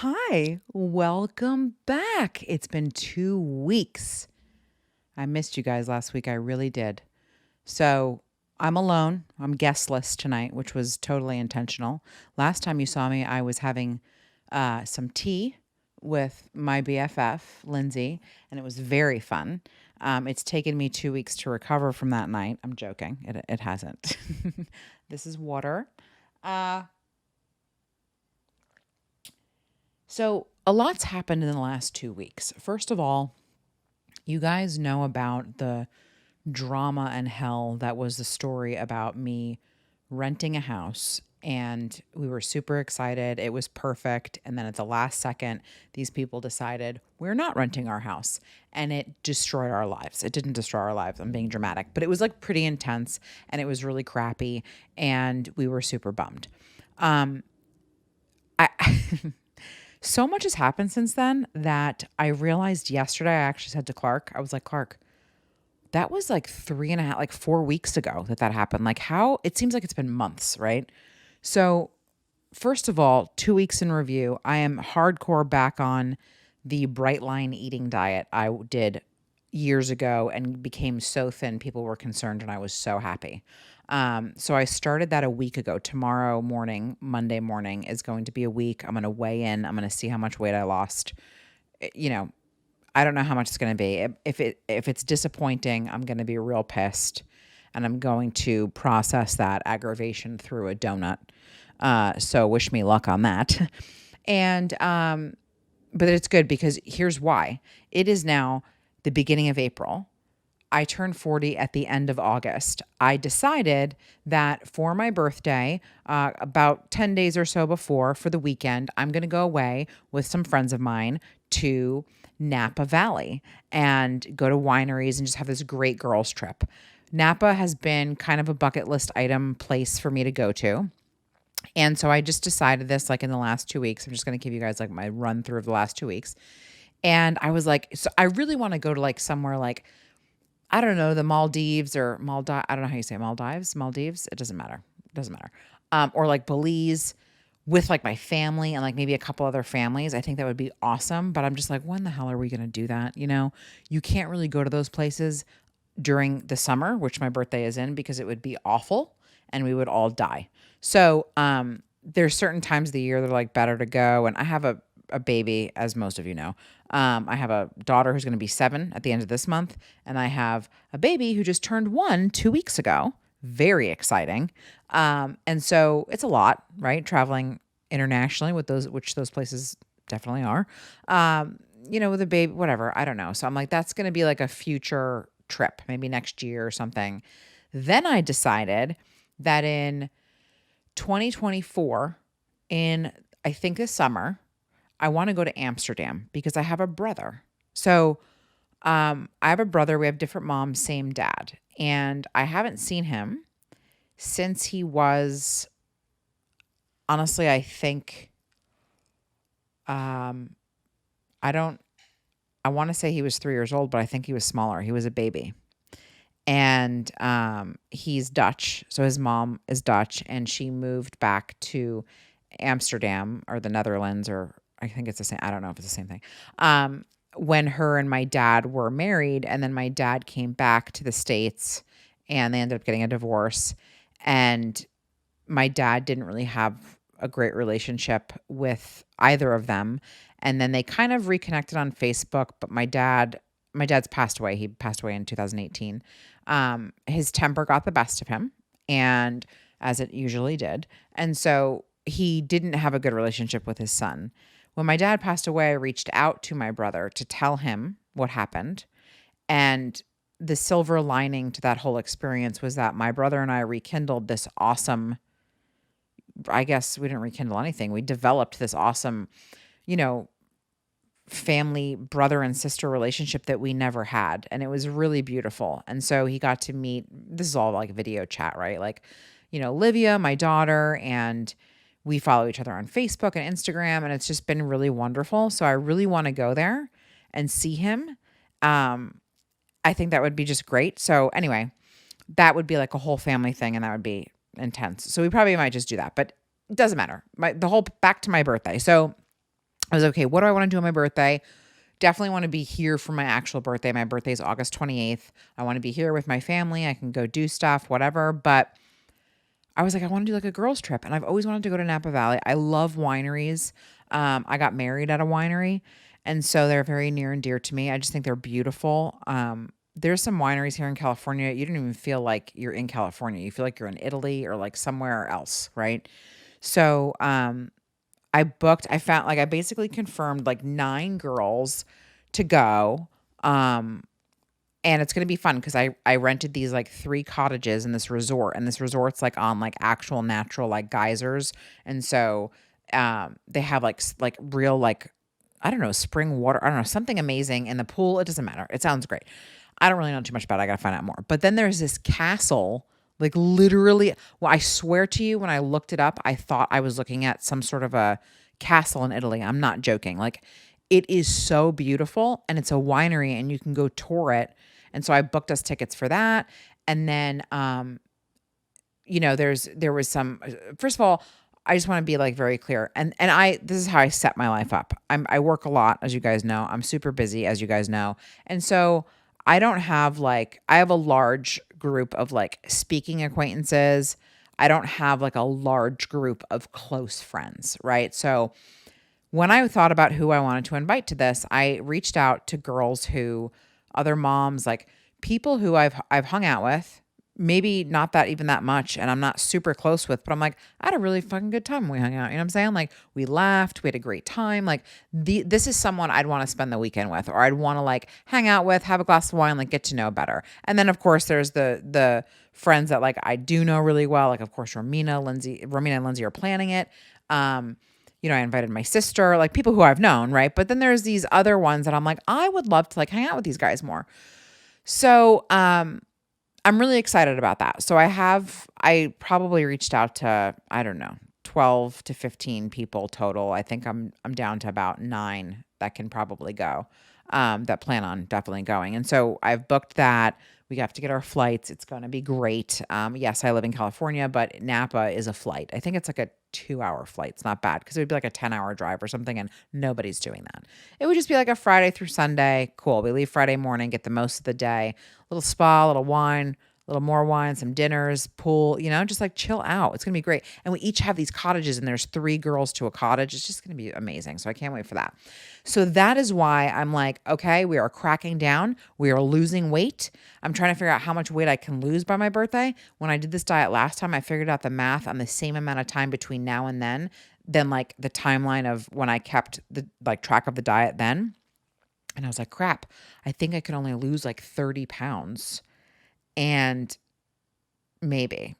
Hi, welcome back. It's been 2 weeks. I missed you guys last week. I really did. So I'm alone. I'm guestless tonight, which was totally intentional. Last time you saw me, I was having some tea with my BFF, Lindsay, and it was very fun. It's taken me 2 weeks to recover from that night. I'm joking. It hasn't. This is water. Uh, so a lot's happened in the last 2 weeks. First of all, you guys know about the drama and hell that was the story about me renting a house. And we were super excited. It was perfect. And then at the last second, these people decided we're not renting our house. And it destroyed our lives. It didn't destroy our lives. I'm being dramatic, but it was like pretty intense and it was really crappy. And we were super bummed. Um, I So much has happened since then that I realized yesterday. I actually said to Clark, I was like, Clark, that was like 3.5, like 4 weeks ago that happened. Like, how it seems like it's been months, right? So, first of all, 2 weeks in review, I am hardcore back on the bright line eating diet I did years ago and became so thin people were concerned, and I was so happy. So I started that a week ago. Tomorrow morning, Monday morning, is going to be a week. I'm going to weigh in. I'm going to see how much weight I lost. You know, I don't know how much it's going to be. If it's disappointing, I'm going to be real pissed, and I'm going to process that aggravation through a donut. So wish me luck on that. And but it's good because here's why. It is now the beginning of April. I turned 40 at the end of August. I decided that for my birthday, about 10 days or so before, for the weekend, I'm going to go away with some friends of mine to Napa Valley and go to wineries and just have this great girls' trip. Napa has been kind of a bucket list item place for me to go to. And so I just decided this like in the last 2 weeks. I'm just going to give you guys like my run through of the last 2 weeks. And I was like, so I really want to go to like somewhere like, I don't know, the Maldives or Maldives. I don't know how you say it, Maldives. It doesn't matter. It doesn't matter. Or like Belize with like my family and like maybe a couple other families. I think that would be awesome. But I'm just like, when the hell are we going to do that? You can't really go to those places during the summer, which my birthday is in, because it would be awful and we would all die. So there's certain times of the year that are like better to go. And I have a baby, as most of you know. I have a daughter who's going to be 7 at the end of this month, and I have a baby who just turned 1 2 weeks ago. Very exciting. And so it's a lot, right? Traveling internationally with those places definitely are. With a baby, whatever. I don't know. So I'm like, that's going to be like a future trip, maybe next year or something. Then I decided that in 2024, in I think this summer, I want to go to Amsterdam because I have a brother. So I have a brother. We have different moms, same dad. And I haven't seen him since he was, honestly, I think, um, I don't, I want to say he was 3 years old, but I think he was smaller. He was a baby. And he's Dutch. So his mom is Dutch, and she moved back to Amsterdam or the Netherlands, or I think it's the same. I don't know if it's the same thing. When her and my dad were married, and then my dad came back to the States and they ended up getting a divorce. And my dad didn't really have a great relationship with either of them. And then they kind of reconnected on Facebook, but my dad's passed away. He passed away in 2018. His temper got the best of him, and as it usually did. And so he didn't have a good relationship with his son. When my dad passed away, I reached out to my brother to tell him what happened. And the silver lining to that whole experience was that my brother and I rekindled this awesome, I guess we didn't rekindle anything. We developed this awesome, you know, family brother and sister relationship that we never had. And it was really beautiful. And so he got to meet, this is all like video chat, right? Like, Livia, my daughter, and we follow each other on Facebook and Instagram, and it's just been really wonderful. So I really want to go there and see him. I think that would be just great. So anyway, that would be like a whole family thing, and that would be intense. So we probably might just do that, but it doesn't matter. The whole back to my birthday. So I was okay, what do I want to do on my birthday? Definitely want to be here for my actual birthday. My birthday is August 28th. I want to be here with my family. I can go do stuff, whatever. But I was like, I want to do like a girls trip. And I've always wanted to go to Napa Valley. I love wineries. I got married at a winery. And so they're very near and dear to me. I just think they're beautiful. There's some wineries here in California. You don't even feel like you're in California. You feel like you're in Italy or like somewhere else, right? So I found like I basically confirmed like 9 girls to go. Um, and it's gonna be fun because I rented these like 3 cottages in this resort, and this resort's like on like actual natural like geysers. And so they have like like real like I don't know, spring water, I don't know, something amazing in the pool. It doesn't matter. It sounds great. I don't really know too much about it. I gotta find out more. But then there's this castle, like literally, well, I swear to you, when I looked it up, I thought I was looking at some sort of a castle in Italy. I'm not joking. Like it is so beautiful, and it's a winery and you can go tour it. And so I booked us tickets for that. And then there was some first of all, I just want to be like very clear. And I this is how I set my life up. I work a lot, as you guys know. I'm super busy, as you guys know. And so I don't have like I have a large group of like speaking acquaintances. I don't have like a large group of close friends, right? So when I thought about who I wanted to invite to this, I reached out to girls who other moms, like people who I've hung out with, maybe not that even that much, and I'm not super close with, but I'm like, I had a really fucking good time when we hung out. You know what I'm saying? Like we laughed, we had a great time. Like this is someone I'd want to spend the weekend with, or I'd want to like hang out with, have a glass of wine, like get to know better. And then of course there's the friends that like I do know really well. Like of course Romina and Lindsay are planning it. I invited my sister, like people who I've known, right? But then there's these other ones that I'm like, I would love to like hang out with these guys more. So, I'm really excited about that. So I probably reached out to, I don't know, 12 to 15 people total. I think I'm down to about 9 that can probably go, that plan on definitely going. And so I've booked that. We have to get our flights. It's going to be great. Yes, I live in California, but Napa is a flight. I think it's like a 2-hour flight. It's not bad because it would be like a 10-hour drive or something, and nobody's doing that. It would just be like a Friday through Sunday. Cool. We leave Friday morning, get the most of the day. Little spa, little wine, little more wine, some dinners, pool, just like chill out. It's going to be great. And we each have these cottages, and there's 3 girls to a cottage. It's just going to be amazing. So I can't wait for that. So that is why I'm like, okay, we are cracking down. We are losing weight. I'm trying to figure out how much weight I can lose by my birthday. When I did this diet last time, I figured out the math on the same amount of time between now and then like the timeline of when I kept the like track of the diet then. And I was like, crap, I think I could only lose like 30 pounds. And maybe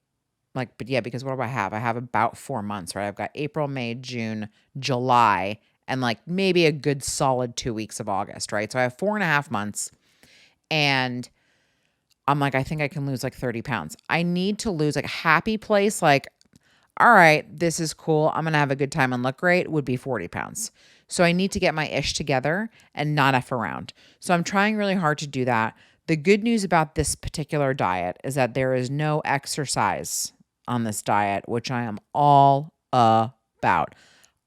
but yeah, because what do I have? I have about 4 months, right? I've got April, May, June, July, and like maybe a good solid 2 weeks of August, right? So I have 4.5 months, and I'm like, I think I can lose like 30 pounds. I need to lose like a happy place. Like, all right, this is cool. I'm going to have a good time and look great would be 40 pounds. So I need to get my ish together and not F around. So I'm trying really hard to do that. The good news about this particular diet is that there is no exercise on this diet, which I am all about.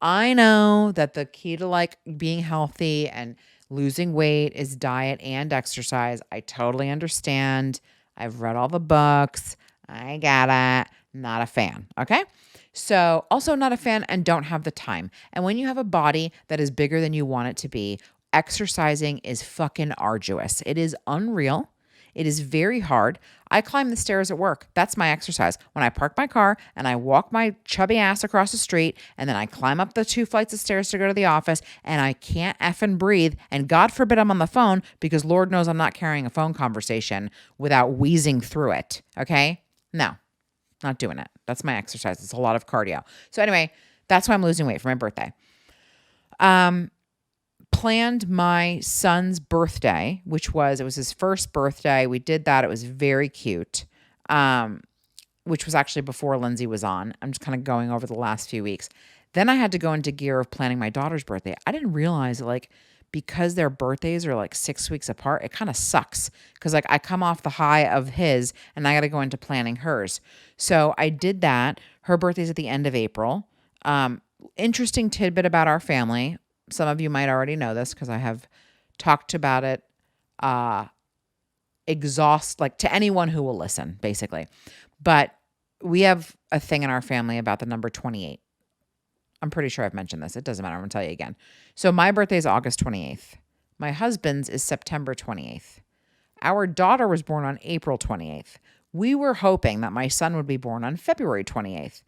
I know that the key to like being healthy and losing weight is diet and exercise. I totally understand. I've read all the books. I get it. Not a fan. Okay. So also not a fan and don't have the time. And when you have a body that is bigger than you want it to be, exercising is fucking arduous. It is unreal. It is very hard. I climb the stairs at work. That's my exercise. When I park my car and I walk my chubby ass across the street, and then I climb up the 2 flights of stairs to go to the office, and I can't effing breathe. And God forbid I'm on the phone, because Lord knows I'm not carrying a phone conversation without wheezing through it. Okay? No, not doing it. That's my exercise. It's a lot of cardio. So anyway, that's why I'm losing weight for my birthday. Planned my son's birthday, it was his first birthday. We did that. It was very cute, which was actually before Lindsay was on. I'm just kind of going over the last few weeks. Then I had to go into gear of planning my daughter's birthday. I didn't realize that like because their birthdays are like 6 weeks apart, it kind of sucks because like I come off the high of his and I got to go into planning hers. So I did that. Her birthday's at the end of April. Interesting tidbit about our family. some of you might already know this because I have talked about it uh, like to anyone who will listen, basically. But we have a thing in our family about the number 28. I'm pretty sure I've mentioned this. It doesn't matter. I'm going to tell you again. So my birthday is August 28th. My husband's is September 28th. Our daughter was born on April 28th. We were hoping that my son would be born on February 28th,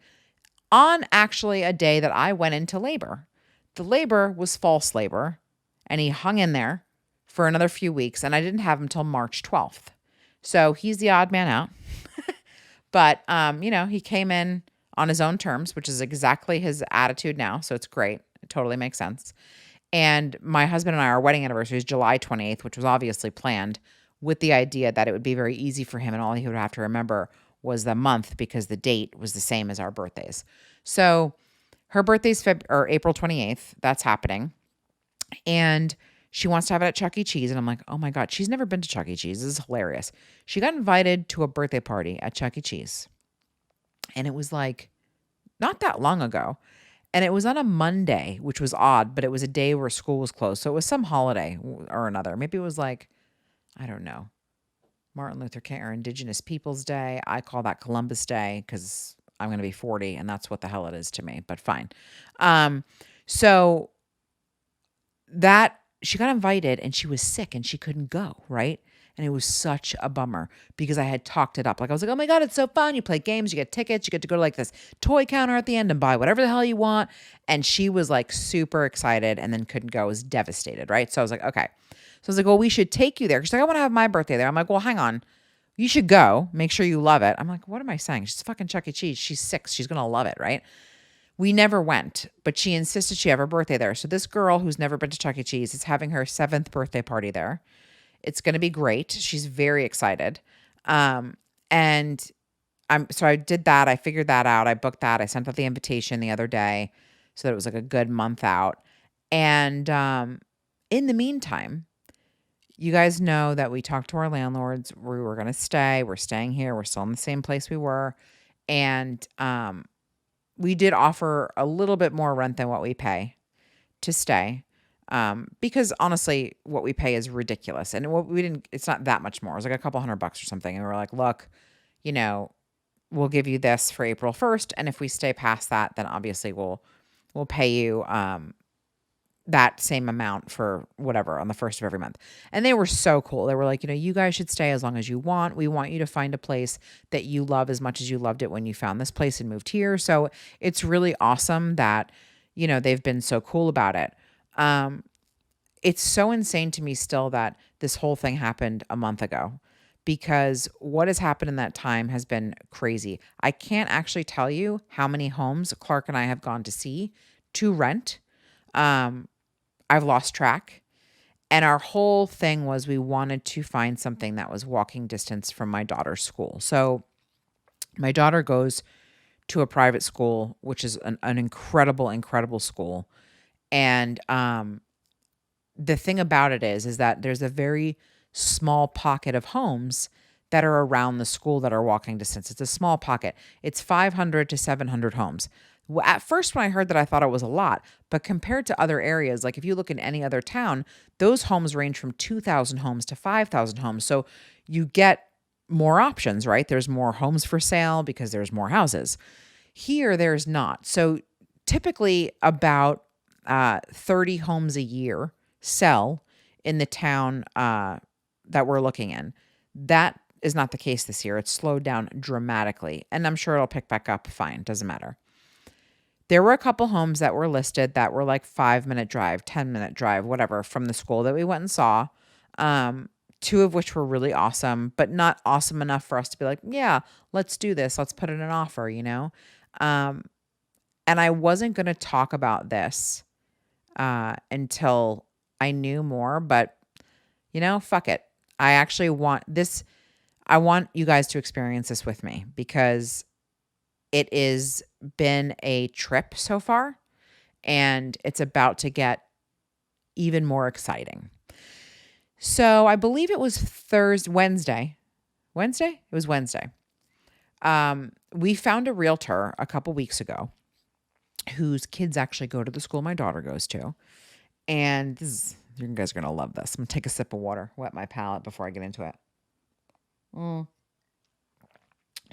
on actually a day that I went into labor. The labor was false labor, and he hung in there for another few weeks, and I didn't have him till March 12th. So he's the odd man out. But, he came in on his own terms, which is exactly his attitude now. So it's great. It totally makes sense. And my husband and I, our wedding anniversary is July 28th, which was obviously planned with the idea that it would be very easy for him. And all he would have to remember was the month because the date was the same as our birthdays. So her birthday's April 28th. That's happening. And she wants to have it at Chuck E. Cheese. And I'm like, oh my God, she's never been to Chuck E. Cheese. This is hilarious. She got invited to a birthday party at Chuck E. Cheese. And it was like not that long ago. And it was on a Monday, which was odd, but it was a day where school was closed. So it was some holiday or another. Maybe it was like, I don't know, Martin Luther King or Indigenous Peoples Day. I call that Columbus Day because I'm going to be 40 and that's what the hell it is to me, but fine. So that she got invited and she was sick and she couldn't go, right? And it was such a bummer because I had talked it up. Like I was like, oh my God, it's so fun. You play games, you get tickets, you get to go to like this toy counter at the end and buy whatever the hell you want. And she was like super excited and then couldn't go, was devastated, right? So I was like, okay. So I was like, well, we should take you there. She's like, I want to have my birthday there. I'm like, well, hang on. You should go. Make sure you love it. I'm like, what am I saying? She's fucking Chuck E. Cheese. She's 6. She's going to love it, right? We never went, but she insisted she have her birthday there. So this girl who's never been to Chuck E. Cheese is having her 7th birthday party there. It's going to be great. She's very excited. So I did that. I figured that out. I booked that. I sent out the invitation the other day so that it was like a good month out. And in the meantime, you guys know that we talked to our landlords. We were going to stay. We're staying here. We're still in the same place we were. And we did offer a little bit more rent than what we pay to stay. Because honestly, what we pay is ridiculous. And it's not that much more. It was like a couple $100 or something. And we were like, look, we'll give you this for April 1st. And if we stay past that, then obviously we'll pay you, that same amount for whatever on the 1st of every month. And they were so cool. They were like, you guys should stay as long as you want. We want you to find a place that you love as much as you loved it when you found this place and moved here. So it's really awesome that, they've been so cool about it. It's so insane to me still that this whole thing happened a month ago because what has happened in that time has been crazy. I can't actually tell you how many homes Clark and I have gone to see to rent. I've lost track. And our whole thing was we wanted to find something that was walking distance from my daughter's school. So my daughter goes to a private school, which is an incredible, incredible school. And the thing about it is that there's a very small pocket of homes that are around the school that are walking distance. It's a small pocket. It's 500 to 700 homes. At first, when I heard that, I thought it was a lot. But compared to other areas, like if you look in any other town, those homes range from 2,000 homes to 5,000 homes. So you get more options, right? There's more homes for sale because there's more houses. Here, there's not. So typically about 30 homes a year sell in the town that we're looking in. That is not the case this year. It's slowed down dramatically. And I'm sure it'll pick back up fine. Doesn't matter. There were a couple homes that were listed that were like 5-minute drive, 10-minute drive, whatever, from the school that we went and saw. 2 of which were really awesome, but not awesome enough for us to be like, yeah, let's do this. Let's put in an offer, And I wasn't going to talk about this until I knew more, but fuck it. I actually want this. I want you guys to experience this with me because it has been a trip so far and it's about to get even more exciting. So I believe it was Wednesday. It was Wednesday. We found a realtor a couple weeks ago whose kids actually go to the school my daughter goes to. And you guys are going to love this. I'm going to take a sip of water, wet my palate before I get into it.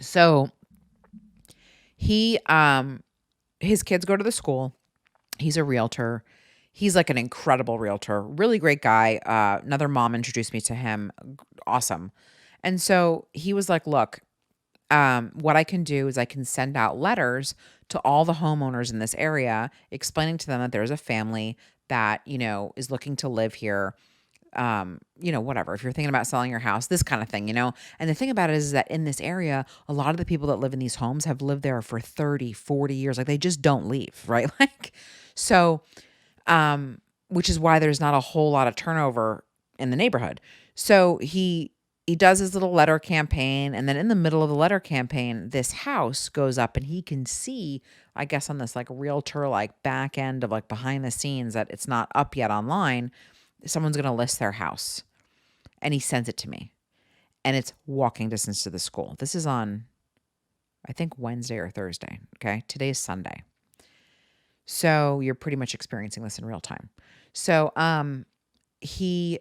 So he, his kids go to the school. He's a realtor. He's like an incredible realtor, really great guy. Another mom introduced me to him. Awesome. And so he was like, look, what I can do is I can send out letters to all the homeowners in this area, explaining to them that there's a family that, is looking to live here. Whatever. If you're thinking about selling your house, this kind of thing, And the thing about it is that in this area, a lot of the people that live in these homes have lived there for 30, 40 years. Like they just don't leave, right? So, which is why there's not a whole lot of turnover in the neighborhood. So he does his little letter campaign, and then in the middle of the letter campaign, this house goes up and he can see, I guess on this like realtor like back end of like behind the scenes that it's not up yet online, someone's going to list their house. And he sends it to me. And it's walking distance to the school. This is on, I think, Wednesday or Thursday. Okay. Today's Sunday. So you're pretty much experiencing this in real time. So he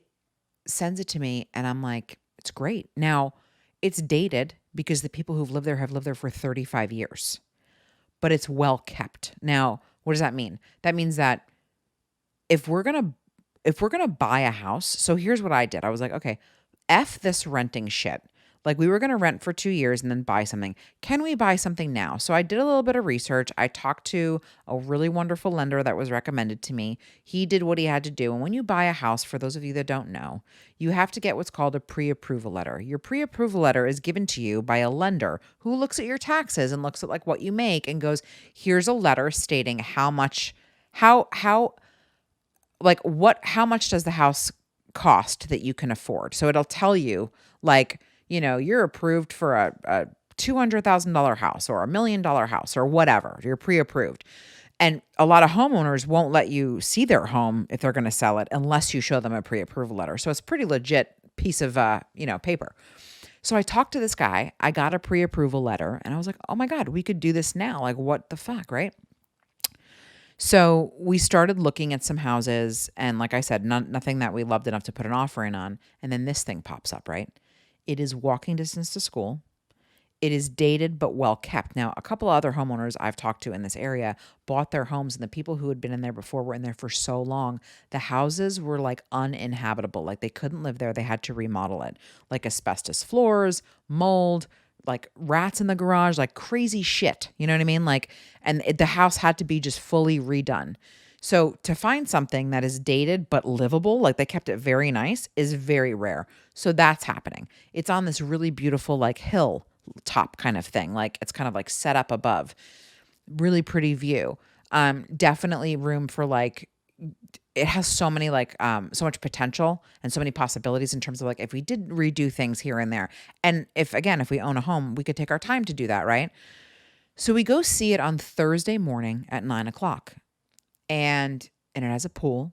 sends it to me and I'm like, it's great. Now, it's dated because the people who've lived there have lived there for 35 years. But it's well kept. Now, what does that mean? That means that if we're going to buy a house, so here's what I did. I was like, okay, F this renting shit. Like we were going to rent for 2 years and then buy something. Can we buy something now? So I did a little bit of research. I talked to a really wonderful lender that was recommended to me. He did what he had to do. And when you buy a house, for those of you that don't know, you have to get what's called a pre-approval letter. Your pre-approval letter is given to you by a lender who looks at your taxes and looks at like what you make and goes, here's a letter stating how much does the house cost that you can afford? So it'll tell you like, you're approved for a $200,000 house or $1 million house or whatever. You're pre-approved. And a lot of homeowners won't let you see their home if they're going to sell it unless you show them a pre-approval letter. So it's a pretty legit piece of, paper. So I talked to this guy. I got a pre-approval letter and I was like, oh my God, we could do this now. Like what the fuck, right? So we started looking at some houses and like I said, nothing that we loved enough to put an offer in on. And then this thing pops up, right? It is walking distance to school. It is dated but well kept. Now, a couple of other homeowners I've talked to in this area bought their homes, and the people who had been in there before were in there for so long. The houses were like uninhabitable. Like they couldn't live there. They had to remodel it. Like asbestos floors, mold, like rats in the garage, like crazy shit. You know what I mean? The house had to be just fully redone. So to find something that is dated but livable, like they kept it very nice, is very rare. So that's happening. It's on this really beautiful like hill top kind of thing. Like it's kind of like set up above. Really pretty view. Definitely room for like, it has so many like so much potential and so many possibilities in terms of like if we did redo things here and there. And if we own a home, we could take our time to do that, right? So we go see it on Thursday morning at 9:00. And it has a pool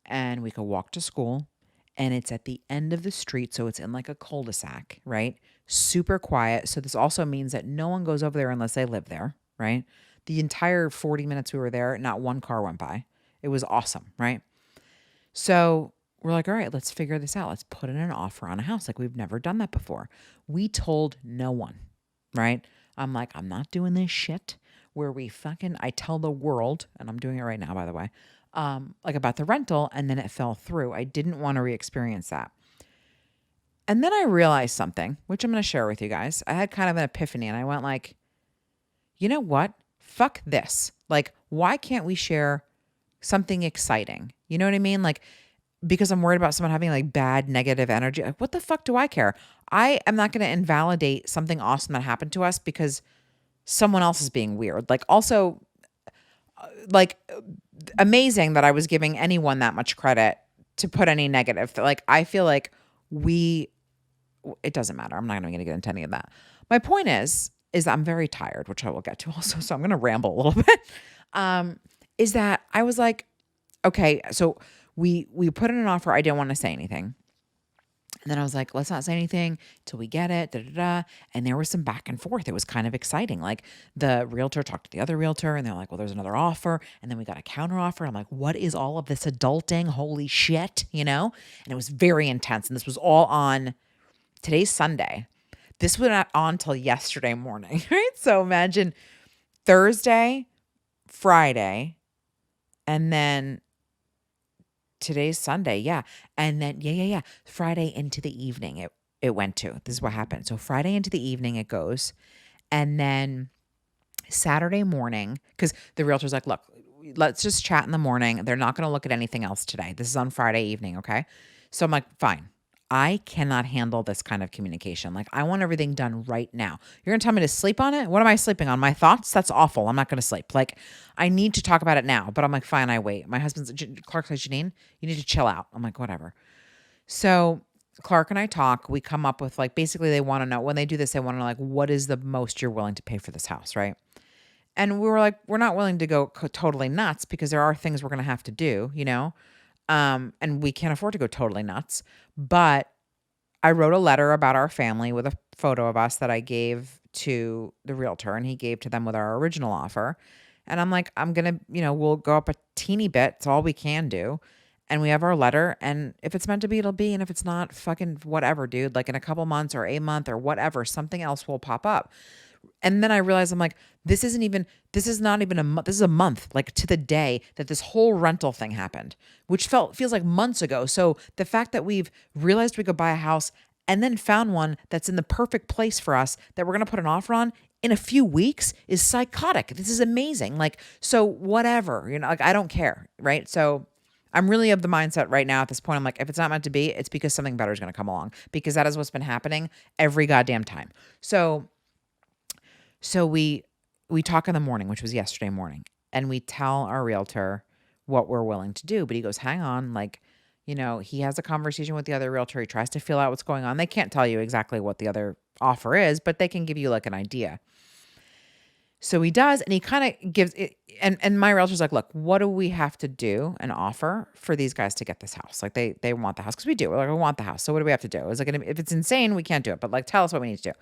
and we could walk to school and it's at the end of the street. So it's in like a cul-de-sac, right? Super quiet. So this also means that no one goes over there unless they live there, right? The entire 40 minutes we were there, not one car went by. It was awesome, right? So we're like, all right, let's figure this out. Let's put in an offer on a house. Like we've never done that before. We told no one, right? I'm like, I'm not doing this shit where I tell the world, and I'm doing it right now, by the way, like about the rental, and then it fell through. I didn't want to re-experience that. And then I realized something, which I'm going to share with you guys. I had kind of an epiphany and I went like, you know what? Fuck this. Like, why can't we share something exciting? You know what I mean? Like, because I'm worried about someone having like bad negative energy. Like, what the fuck do I care? I am not going to invalidate something awesome that happened to us because someone else is being weird. Like also like amazing that I was giving anyone that much credit to put any negative. Like I feel like it doesn't matter. I'm not even going to get into any of that. My point is I'm very tired, which I will get to also. So I'm going to ramble a little bit. Is that I was like, okay, so we put in an offer. I didn't want to say anything. And then I was like, let's not say anything till we get it. Da, da, da. And there was some back and forth. It was kind of exciting. Like the realtor talked to the other realtor and they're like, well, there's another offer. And then we got a counter offer. I'm like, what is all of this adulting? Holy shit, you know? And it was very intense. And this was all on today's Sunday. This was not on till yesterday morning, right? So imagine Thursday, Friday, and then today's Sunday, yeah. And then yeah. Friday into the evening it went to. This is what happened. So Friday into the evening it goes. And then Saturday morning, because the realtor's like, look, let's just chat in the morning. They're not going to look at anything else today. This is on Friday evening, okay? So I'm like, fine. I cannot handle this kind of communication. Like, I want everything done right now. You're going to tell me to sleep on it? What am I sleeping on? My thoughts? That's awful. I'm not going to sleep. Like, I need to talk about it now. But I'm like, fine, I wait. My husband's, Clark's like, Janine, you need to chill out. I'm like, whatever. So Clark and I talk. We come up with, like, basically they want to know, when they do this, they want to know, like, what is the most you're willing to pay for this house, right? And we were like, we're not willing to go totally nuts because there are things we're going to have to do, you know? And we can't afford to go totally nuts. But I wrote a letter about our family with a photo of us that I gave to the realtor and he gave to them with our original offer. And I'm like, I'm going to, we'll go up a teeny bit. It's all we can do. And we have our letter. And if it's meant to be, it'll be. And if it's not, fucking whatever, dude. Like in a couple months or a month or whatever, something else will pop up. And then I realized I'm like, this is not even a month. This is a month, like to the day that this whole rental thing happened, which feels like months ago. So the fact that we've realized we could buy a house and then found one that's in the perfect place for us that we're going to put an offer on in a few weeks is psychotic. This is amazing. Like, so whatever, like I don't care. Right. So I'm really of the mindset right now at this point. I'm like, if it's not meant to be, it's because something better is going to come along, because that is what's been happening every goddamn time. So we talk in the morning, which was yesterday morning, and we tell our realtor what we're willing to do. But he goes, hang on, like, he has a conversation with the other realtor. He tries to feel out what's going on. They can't tell you exactly what the other offer is, but they can give you like an idea. So he does, and he kind of gives it, and my realtor's like, look, what do we have to do and offer for these guys to get this house? Like they want the house, because we do. We're like, we want the house. So what do we have to do? Is it if it's insane, we can't do it, but like, tell us what we need to do.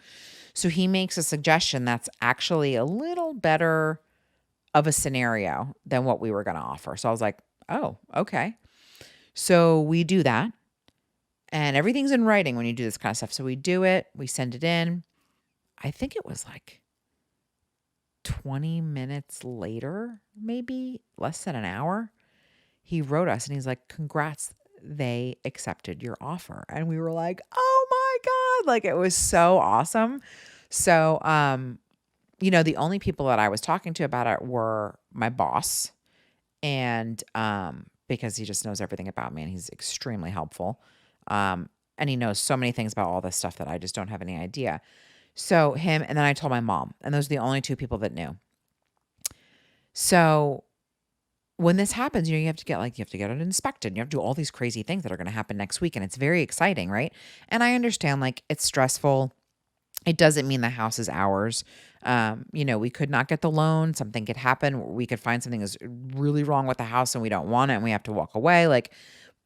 So he makes a suggestion that's actually a little better of a scenario than what we were going to offer. So I was like, oh, okay. So we do that, and everything's in writing when you do this kind of stuff. So we do it, we send it in. I think it was like 20 minutes later, maybe less than an hour, he wrote us and he's like, congrats, they accepted your offer. And we were like, oh my God, like it was so awesome. So, the only people that I was talking to about it were my boss, and because he just knows everything about me and he's extremely helpful. And he knows so many things about all this stuff that I just don't have any idea. So him, and then I told my mom, and those are the only two people that knew. So when this happens, you have to get it inspected. You have to do all these crazy things that are going to happen next week. And it's very exciting, right? And I understand, like, it's stressful. It doesn't mean the house is ours. We could not get the loan. Something could happen. We could find something is really wrong with the house and we don't want it and we have to walk away.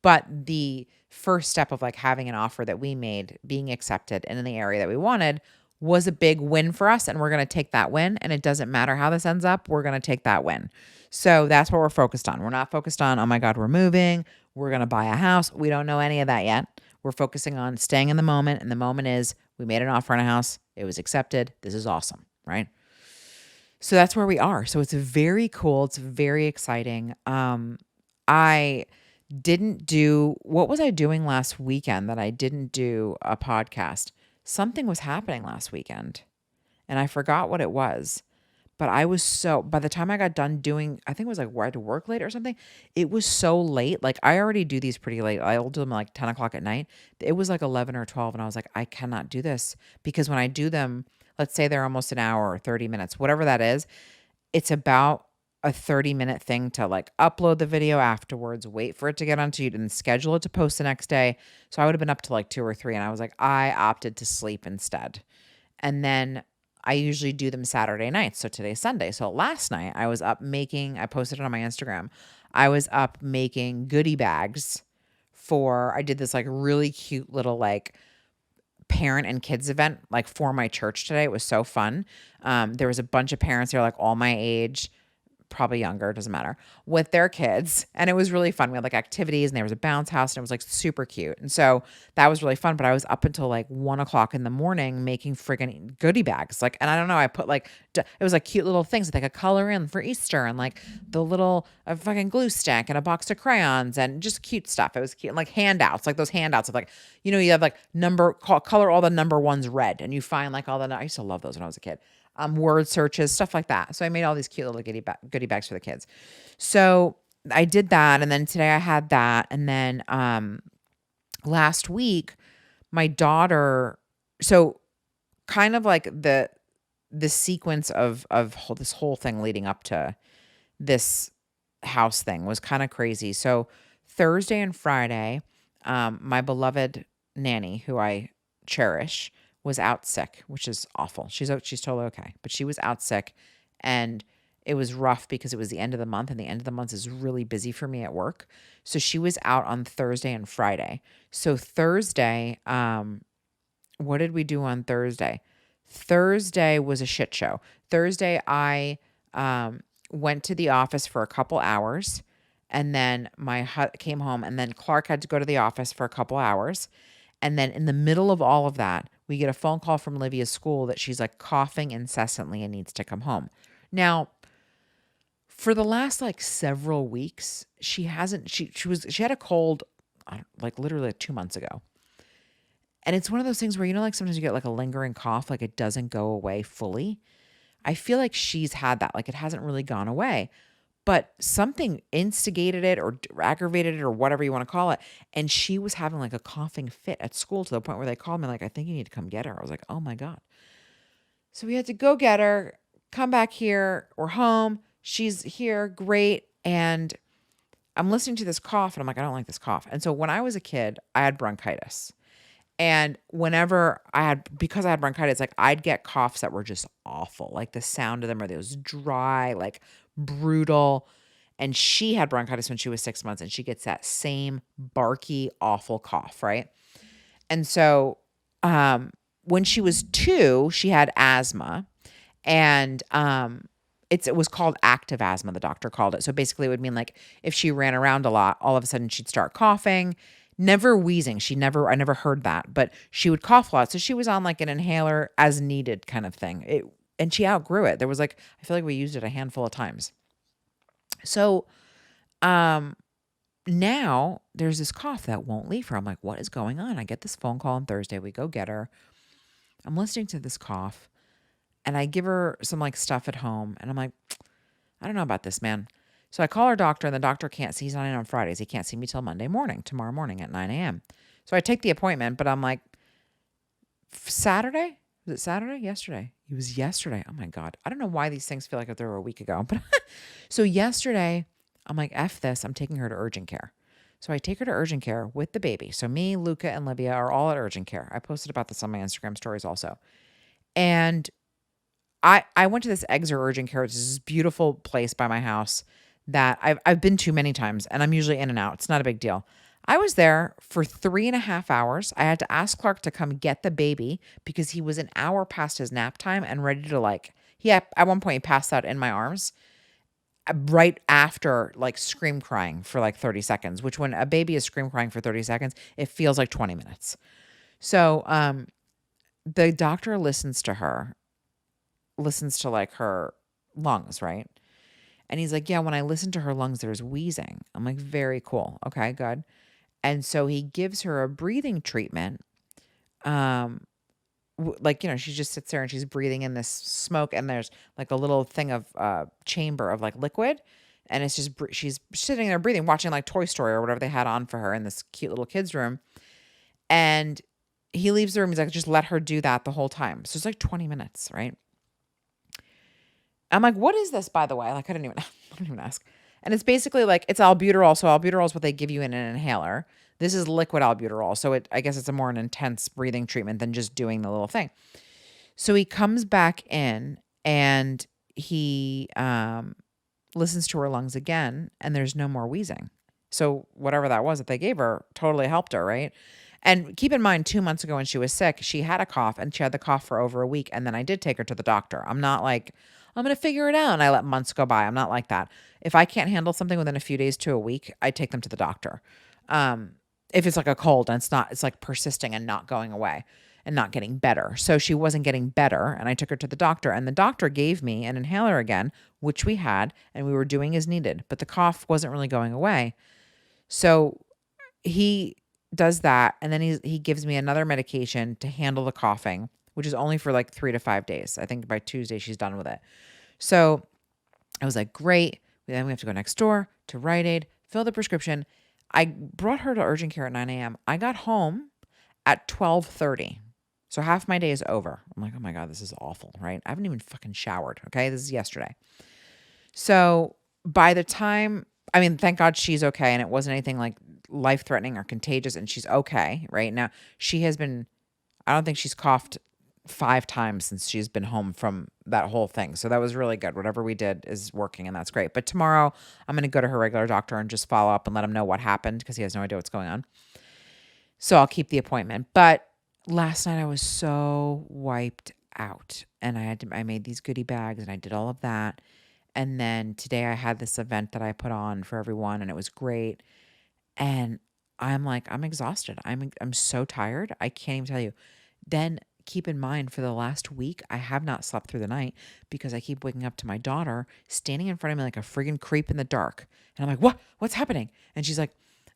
But the first step of like having an offer that we made being accepted and in the area that we wanted was a big win for us. And we're going to take that win. And it doesn't matter how this ends up. We're going to take that win. So that's what we're focused on. We're not focused on, oh my God, we're moving. We're going to buy a house. We don't know any of that yet. We're focusing on staying in the moment. And the moment is we made an offer on a house. It was accepted. This is awesome, right? So that's where we are. So it's very cool. It's very exciting. I didn't do, what was I doing last weekend that I didn't do a podcast? Something was happening last weekend and I forgot what it was. But by the time I got done doing, I think it was like where I had to work late or something. It was so late. Like I already do these pretty late. I'll do them like 10 o'clock at night. It was like 11 or 12. And I was like, I cannot do this, because when I do them, let's say they're almost an hour or 30 minutes, whatever that is, it's about a 30-minute thing to like upload the video afterwards, wait for it to get onto YouTube and schedule it to post the next day. So I would have been up to like 2 or 3. And I was like, I opted to sleep instead. And then I usually do them Saturday nights. So today's Sunday. So last night I posted it on my Instagram. I was up making goodie bags I did this like really cute little like parent and kids event like for my church today. It was so fun. There was a bunch of parents there, like all my age, probably younger, doesn't matter, with their kids. And it was really fun. We had like activities and there was a bounce house and it was like super cute. And so that was really fun. But I was up until like 1 o'clock in the morning making friggin' goodie bags. Like, and I don't know, I put like, it was like cute little things that they could color in for Easter and like the little fucking glue stick and a box of crayons and just cute stuff. It was cute. And like handouts, like those handouts of like, you have like color all the number ones red and you find like all the, I used to love those when I was a kid. Word searches, stuff like that. So I made all these cute little goodie bags for the kids. So I did that. And then today I had that. And then last week, my daughter, so kind of like the sequence of this whole thing leading up to this house thing was kind of crazy. So Thursday and Friday, my beloved nanny, who I cherish, was out sick, which is awful. She's totally okay, but she was out sick, and it was rough because it was the end of the month, and the end of the month is really busy for me at work. So she was out on Thursday and Friday. So Thursday, what did we do on Thursday? Thursday was a shit show. Thursday, I went to the office for a couple hours, and then came home, and then Clark had to go to the office for a couple hours. And then in the middle of all of that, we get a phone call from Livia's school that she's like coughing incessantly and needs to come home. Now, for the last like several weeks, she had a cold like literally like 2 months ago. And it's one of those things where, like sometimes you get like a lingering cough, like it doesn't go away fully. I feel like she's had that, like it hasn't really gone away. But something instigated it or aggravated it or whatever you want to call it. And she was having like a coughing fit at school to the point where they called me like, I think you need to come get her. I was like, oh my God. So we had to go get her, come back here. We're home. She's here. Great. And I'm listening to this cough and I'm like, I don't like this cough. And so when I was a kid, I had bronchitis. And whenever because I had bronchitis, like I'd get coughs that were just awful. Like the sound of them are those dry, like brutal. And she had bronchitis when she was 6 months and she gets that same barky, awful cough, right? And so when she was 2, she had asthma and it was called active asthma, the doctor called it. So basically it would mean like if she ran around a lot, all of a sudden she'd start coughing. Never wheezing. I never heard that, but she would cough a lot. So she was on like an inhaler as needed kind of thing. And she outgrew it. There was like, I feel like we used it a handful of times. So, now there's this cough that won't leave her. I'm like, what is going on? I get this phone call on Thursday. We go get her. I'm listening to this cough and I give her some like stuff at home. And I'm like, I don't know about this, man. So I call her doctor and the doctor can't see. He's not in on Fridays. He can't see me till tomorrow morning at 9 a.m. So I take the appointment, but I'm like, Saturday? Was it Saturday? Yesterday. It was yesterday. Oh my God. I don't know why these things feel like they were a week ago. But so yesterday, I'm like, F this. I'm taking her to urgent care. So I take her to urgent care with the baby. So me, Luca, and Livia are all at urgent care. I posted about this on my Instagram stories also. And I went to this Exeter urgent care, which is this beautiful place by my house that I've been to many times, and I'm usually in and out. It's not a big deal. I was there for 3.5 hours. I had to ask Clark to come get the baby because he was an hour past his nap time and ready to at one point he passed out in my arms right after like scream crying for like 30 seconds, which when a baby is scream crying for 30 seconds, it feels like 20 minutes. So the doctor listens to like her lungs, right? And he's like, yeah, when I listen to her lungs, there's wheezing. I'm like, very cool. Okay, good. And so he gives her a breathing treatment. She just sits there and she's breathing in this smoke and there's like a little thing of chamber of like liquid. And it's just, she's sitting there breathing, watching like Toy Story or whatever they had on for her in this cute little kid's room. And he leaves the room. He's like, just let her do that the whole time. So it's like 20 minutes, right? I'm like, what is this, by the way? Like, I don't even ask. And it's basically like, it's albuterol. So albuterol is what they give you in an inhaler. This is liquid albuterol. So I guess it's an intense breathing treatment than just doing the little thing. So he comes back in and he listens to her lungs again and there's no more wheezing. So whatever that was that they gave her totally helped her, right? And keep in mind, 2 months ago when she was sick, she had a cough and she had the cough for over a week. And then I did take her to the doctor. I'm not like, I'm going to figure it out. And I let months go by. I'm not like that. If I can't handle something within a few days to a week, I take them to the doctor. Um, if it's like a cold and it's like persisting and not going away and not getting better. So she wasn't getting better. And I took her to the doctor and the doctor gave me an inhaler again, which we had, and we were doing as needed, but the cough wasn't really going away. So he does that, and then he gives me another medication to handle the coughing, which is only for like 3 to 5 days. I think by Tuesday she's done with it. So I was like, great. Then we have to go next door to Rite Aid, fill the prescription. I brought her to urgent care at 9 a.m. I got home at 12:30. So half my day is over. I'm like, oh my God, this is awful, right? I haven't even fucking showered. Okay. This is yesterday. So by the time, I mean, thank God she's okay. And it wasn't anything like life-threatening or contagious, and she's okay right now. She has been, I don't think she's coughed 5 times since she's been home from that whole thing. So that was really good. Whatever we did is working, and that's great. But tomorrow I'm going to go to her regular doctor and just follow up and let him know what happened because he has no idea what's going on. So I'll keep the appointment. But last night I was so wiped out, and I made these goodie bags and I did all of that. And then today I had this event that I put on for everyone, and it was great. And I'm like, I'm exhausted. I'm so tired. I can't even tell you. Then keep in mind, for the last week, I have not slept through the night because I keep waking up to my daughter standing in front of me like a friggin' creep in the dark. And I'm like, what? What's happening? And she's like,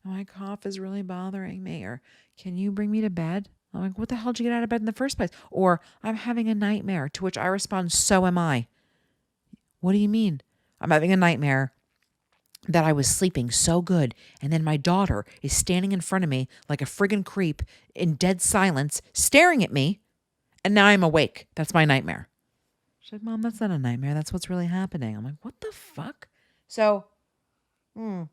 oh, my cough is really bothering me. Or can you bring me to bed? I'm like, what the hell did you get out of bed in the first place? Or I'm having a nightmare, to which I respond, so am I. What do you mean? I'm having a nightmare that I was sleeping so good, and then my daughter is standing in front of me like a friggin' creep in dead silence, staring at me, and now I'm awake. That's my nightmare. She's like, Mom, that's not a nightmare. That's what's really happening. I'm like, what the fuck? So, it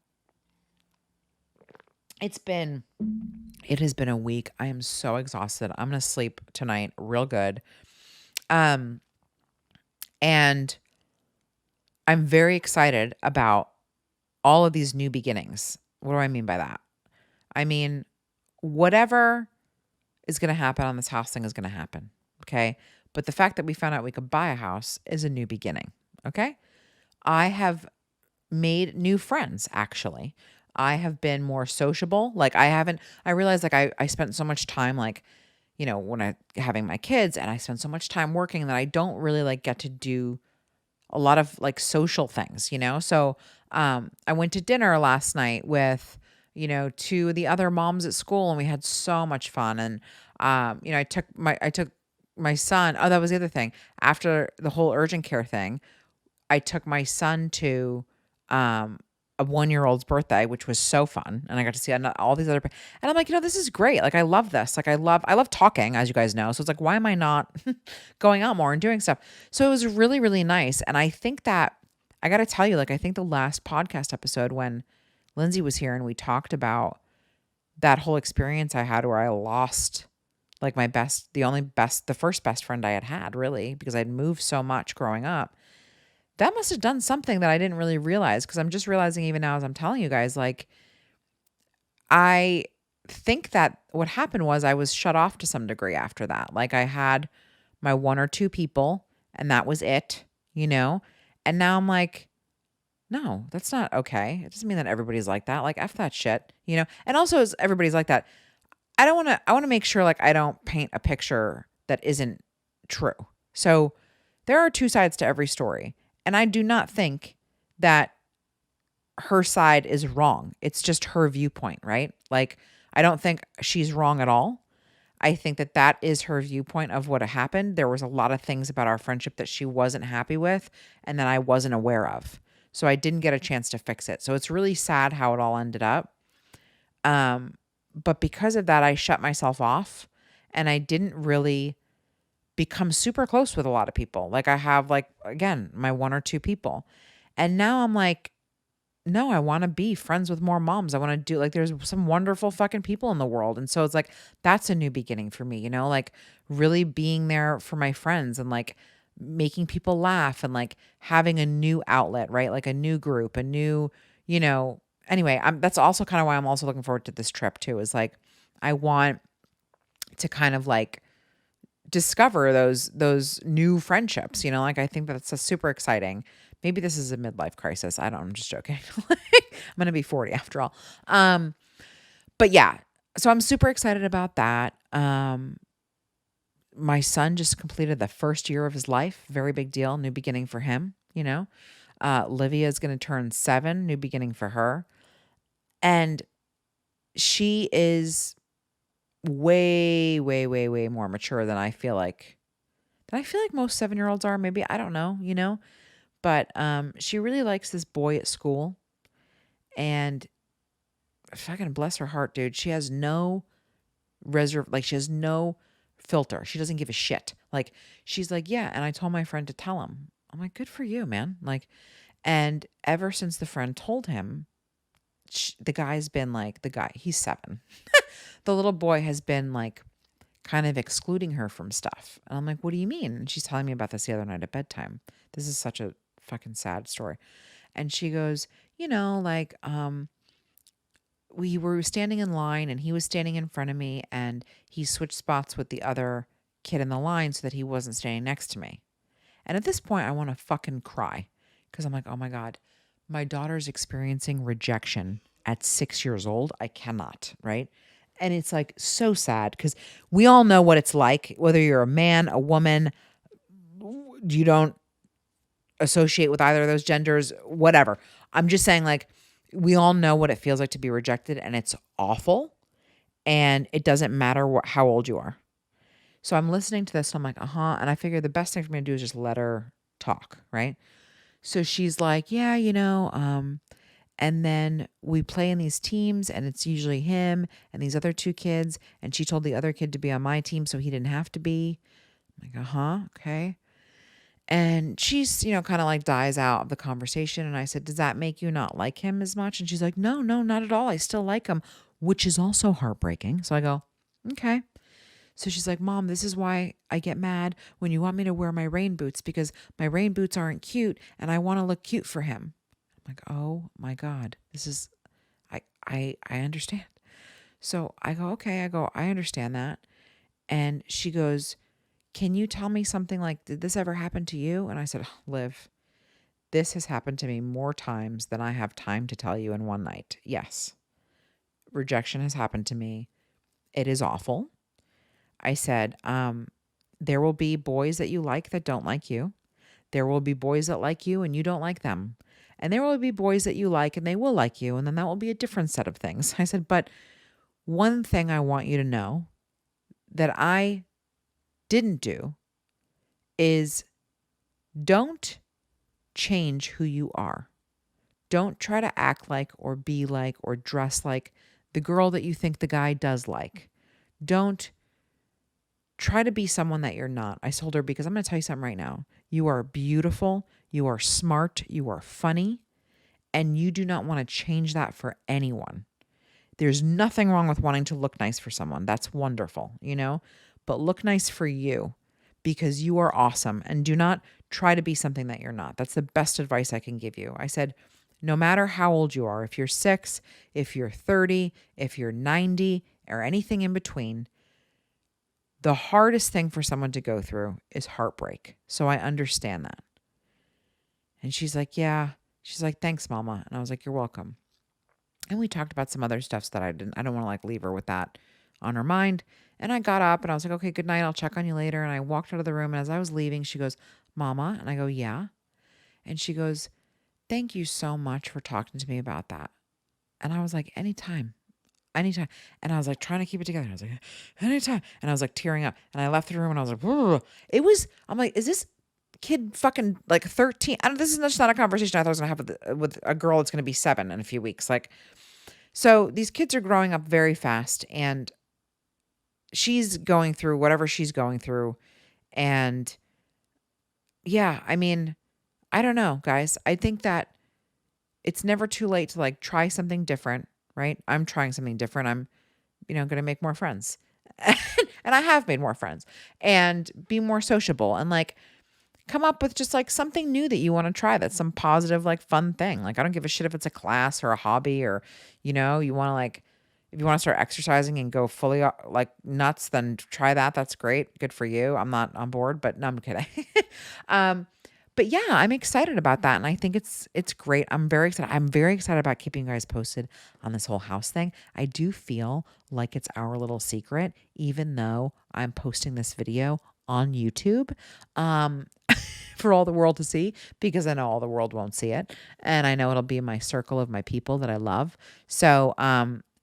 has been a week. I am so exhausted. I'm going to sleep tonight real good. And I'm very excited about all of these new beginnings. What do I mean by that? I mean, whatever is going to happen on this house thing is going to happen. Okay. But the fact that we found out we could buy a house is a new beginning. Okay. I have made new friends, actually. I have been more sociable. Like I realized like I spent so much time like, when I having my kids, and I spend so much time working that I don't really like get to do a lot of like social things, So I went to dinner last night with, 2 of the other moms at school, and we had so much fun. And I took my son. Oh, that was the other thing. After the whole urgent care thing, I took my son to a 1-year-old's birthday, which was so fun. And I got to see all these other, and I'm like, this is great. Like, I love this. Like, I love talking, as you guys know. So it's like, why am I not going out more and doing stuff? So it was really, really nice. And I think that, I got to tell you, like, I think the last podcast episode when Lindsay was here and we talked about that whole experience I had where I lost like the first best friend I had really, because I'd moved so much growing up. That must have done something that I didn't really realize, because I'm just realizing even now as I'm telling you guys, like, I think that what happened was I was shut off to some degree after that. Like, I had my 1 or 2 people and that was it, And now I'm like, no, that's not okay. It doesn't mean that everybody's like that. Like, F that shit, And also, as everybody's like that, I want to make sure like I don't paint a picture that isn't true. So there are 2 sides to every story. And I do not think that her side is wrong. It's just her viewpoint, right? Like, I don't think she's wrong at all. I think that is her viewpoint of what happened. There was a lot of things about our friendship that she wasn't happy with and that I wasn't aware of. So I didn't get a chance to fix it. So it's really sad how it all ended up. But because of that, I shut myself off, and I didn't really become super close with a lot of people. Like, I have, like, again, my 1 or 2 people. And now I'm like, no, I want to be friends with more moms. I want to do, like, there's some wonderful fucking people in the world. And so it's like, that's a new beginning for me, like really being there for my friends and like making people laugh and like having a new outlet, right? Like a new group, a new, anyway, that's also kind of why I'm also looking forward to this trip too, is like, I want to kind of like discover those new friendships, you know, like I think that's a super exciting. Maybe this is a midlife crisis. I don't, I'm just joking. Like, I'm going to be 40 after all. But yeah, so I'm super excited about that. My son just completed the first year of his life. Very big deal. New beginning for him, you know. Livia is going to turn 7, new beginning for her. And she is way, way, way, way more mature than I feel like. Most 7-year-olds are. Maybe, I don't know, you know. But she really likes this boy at school. And fucking bless her heart, dude. She has no she has no filter. She doesn't give a shit. Like, she's like, yeah. And I told my friend to tell him. I'm like, good for you, man. Like, and ever since the friend told him, the guy's been like, he's 7. The little boy has been like kind of excluding her from stuff. And I'm like, what do you mean? And she's telling me about this the other night at bedtime. This is such a fucking sad story. And she goes, you know, like, we were standing in line and he was standing in front of me and he switched spots with the other kid in the line so that he wasn't standing next to me. And at this point, I want to fucking cry because I'm like, oh my God, my daughter's experiencing rejection at 6 years old. I cannot, right? And it's like so sad because we all know what it's like, whether you're a man, a woman, you don't associate with either of those genders, whatever. I'm just saying, like, we all know what it feels like to be rejected, and it's awful. And it doesn't matter how old you are. So I'm listening to this, and I'm like, and I figure the best thing for me to do is just let her talk, right? So she's like, yeah, you know, and then we play in these teams, and it's usually him and these other 2 kids. And she told the other kid to be on my team so he didn't have to be. I'm like, okay. And she's, you know, kind of like dies out of the conversation. And I said, does that make you not like him as much? And she's like, no, not at all. I still like him, which is also heartbreaking. So I go, okay. So she's like, Mom, this is why I get mad when you want me to wear my rain boots, because my rain boots aren't cute and I want to look cute for him. I'm like, oh my God, this is, I understand. So I go, okay. I understand that. And she goes, can you tell me something like, did this ever happen to you? And I said, Liv, this has happened to me more times than I have time to tell you in one night. Yes. Rejection has happened to me. It is awful. I said, there will be boys that you like that don't like you. There will be boys that like you and you don't like them. And there will be boys that you like and they will like you. And then that will be a different set of things. I said, but one thing I want you to know that I didn't do is don't change who you are. Don't try to act like or be like or dress like the girl that you think the guy does like. Don't try to be someone that you're not. I told her, because I'm going to tell you something right now. You are beautiful. You are smart. You are funny. And you do not want to change that for anyone. There's nothing wrong with wanting to look nice for someone. That's wonderful, you know? But look nice for you, because you are awesome. And do not try to be something that you're not. That's the best advice I can give you. I said, no matter how old you are, if you're 6, if you're 30, if you're 90, or anything in between, the hardest thing for someone to go through is heartbreak. So I understand that. And she's like, yeah. She's like, thanks, Mama. And I was like, you're welcome. And we talked about some other stuff that I don't want to like leave her with that on her mind. And I got up and I was like, okay, good night. I'll check on you later. And I walked out of the room. And as I was leaving, she goes, Mama. And I go, yeah. And she goes, thank you so much for talking to me about that. And I was like, anytime. And I was like trying to keep it together. I was like, anytime. And I was like tearing up. And I left the room and I was like, whoa. I'm like, is this kid fucking like 13? This is just not a conversation I thought I was going to have with a girl that's going to be 7 in a few weeks. Like, so these kids are growing up very fast, and she's going through whatever she's going through. And yeah, I mean, I don't know, guys. I think that it's never too late to like try something different, right? I'm trying something different. I'm, going to make more friends. And I have made more friends and be more sociable and like come up with just like something new that you want to try. That's some positive, like fun thing. Like, I don't give a shit if it's a class or a hobby or, you want to like, if you want to start exercising and go fully like nuts, then try that. That's great. Good for you. I'm not on board, but no, I'm kidding. um, but yeah, I'm excited about that. And I think it's great. I'm very excited. I'm very excited about keeping you guys posted on this whole house thing. I do feel like it's our little secret, even though I'm posting this video on YouTube. Um, for all the world to see, because I know all the world won't see it. And I know it'll be my circle of my people that I love. So,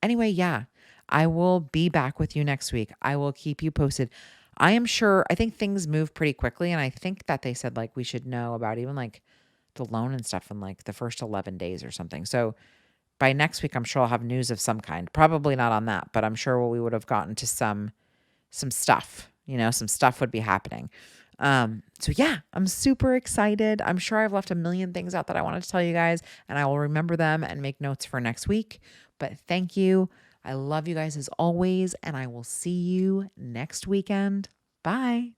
anyway, yeah, I will be back with you next week. I will keep you posted. I think things move pretty quickly. And I think that they said like we should know about even like the loan and stuff in like the first 11 days or something. So by next week, I'm sure I'll have news of some kind. Probably not on that, but I'm sure we would have gotten to some stuff, some stuff would be happening. So yeah, I'm super excited. I'm sure I've left a million things out that I wanted to tell you guys, and I will remember them and make notes for next week. But thank you. I love you guys as always, and I will see you next weekend. Bye.